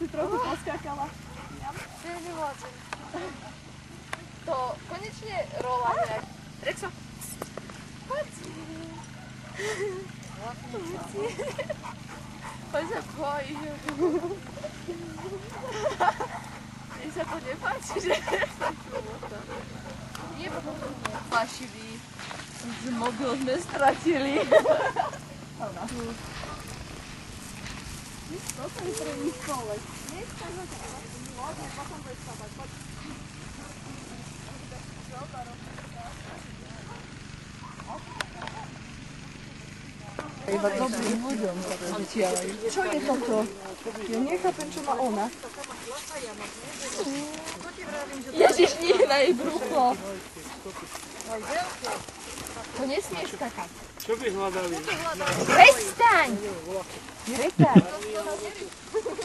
si trochu poskákala. Ja nemôžem. To konečne rola nejak. Rexo. Poď. Poď sa boj. Mne sa to nepáči, že sa kvôta. Nie, potom fašivý. Mobil sme stratili. Toto je pre nich kolek. Dneska ho ťa lodne, potom budeš stavať. Poď. Iba dobrým ľuďom sa to vytiaľajú. Čo je toto? Ja nechápem, čo má ona. Ježiš, nie na jej brucho. To nesmieš skakať. Čo by hľadali? Prestaň! Prestaň!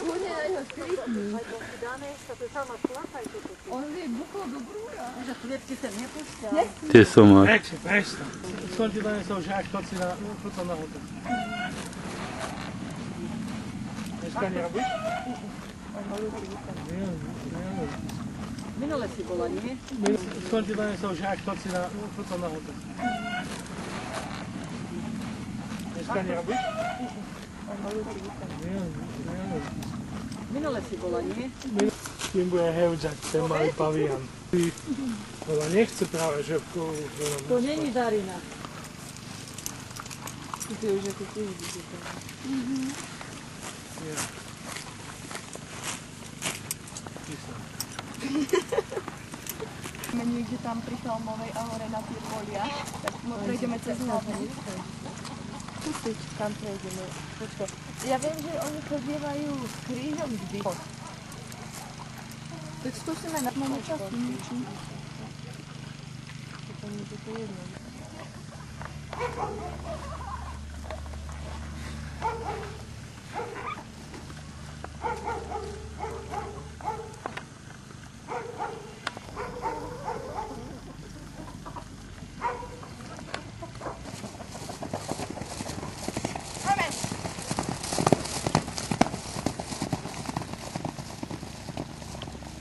Kľudne na ňo skrytný. On je buchol do brúra. Že klietky sa nepustia. Tie som aj. Reči, prestaň. Skôr ti donesol žák, chod si na potom na hotel. Dneska nerobíš? Minule si bola, nie? Skôr ti donesol žák, chod si na potom na hotel. Dneska nerobíš? Minule si bola, nie? Kým bude hevďak, ten malý pavian. Ona nechce práve, že To není Darina. Ty už ako ty vidíš. Sme niekde tam pri Chalmovej a hore na tie polia, tak prejdeme cez hlavne. Skúsiť, kam prejdeme. Počkaj. Ja viem, že oni chodievajú s krížom vždy. Tak skúsime na máme čas niečo. To mi to jedno.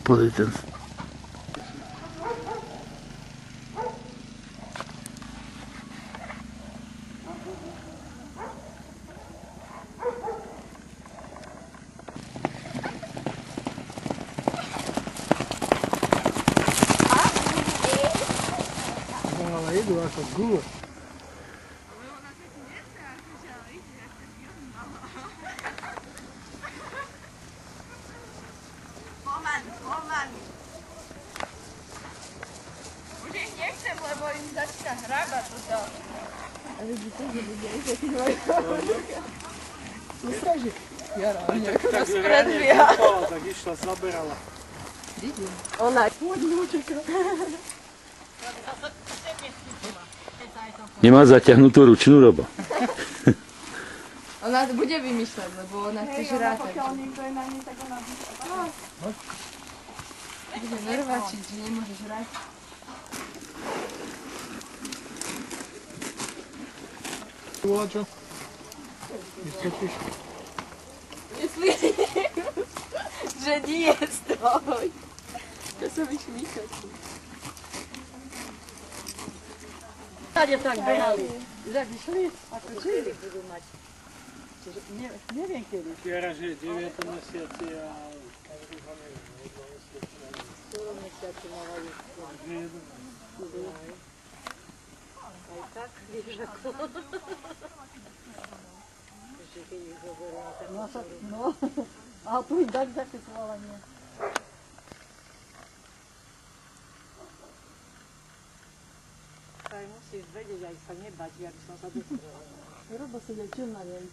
Pozrite. ale idú ako gule. Už ich nechcem, lebo im začína hrábať toto. A vidíte, že ľudia ich taký majú. Ustraži. Jara, nejako nás predbieha. Tak išla, zaberala. Ona. Poďme, uteká. Nemá zaťahnutú ručnú robo. Ona bude vymýšľať, lebo ona chce žrať. Pokiaľ niekto je na nej, tak ona bude. Bude nervačiť, že nemôže žrať. Volá čo? Vyskočíš? Myslíš, že nie stoj. To sa mi šmíchať. Tady tak behali. Tak išli, ako čili budú mať. Čiže neviem kedy. Viera, že je 9. mesiaci a... 4 mesiaci mávajú. Aj tak, vieš ako. Že keď ich zoberú, tak... No, ale tu ich tak zapisovala nie. Aj musíš vedieť, aj sa nebať, jak som sa dostrela. Robo si ide čo na nej.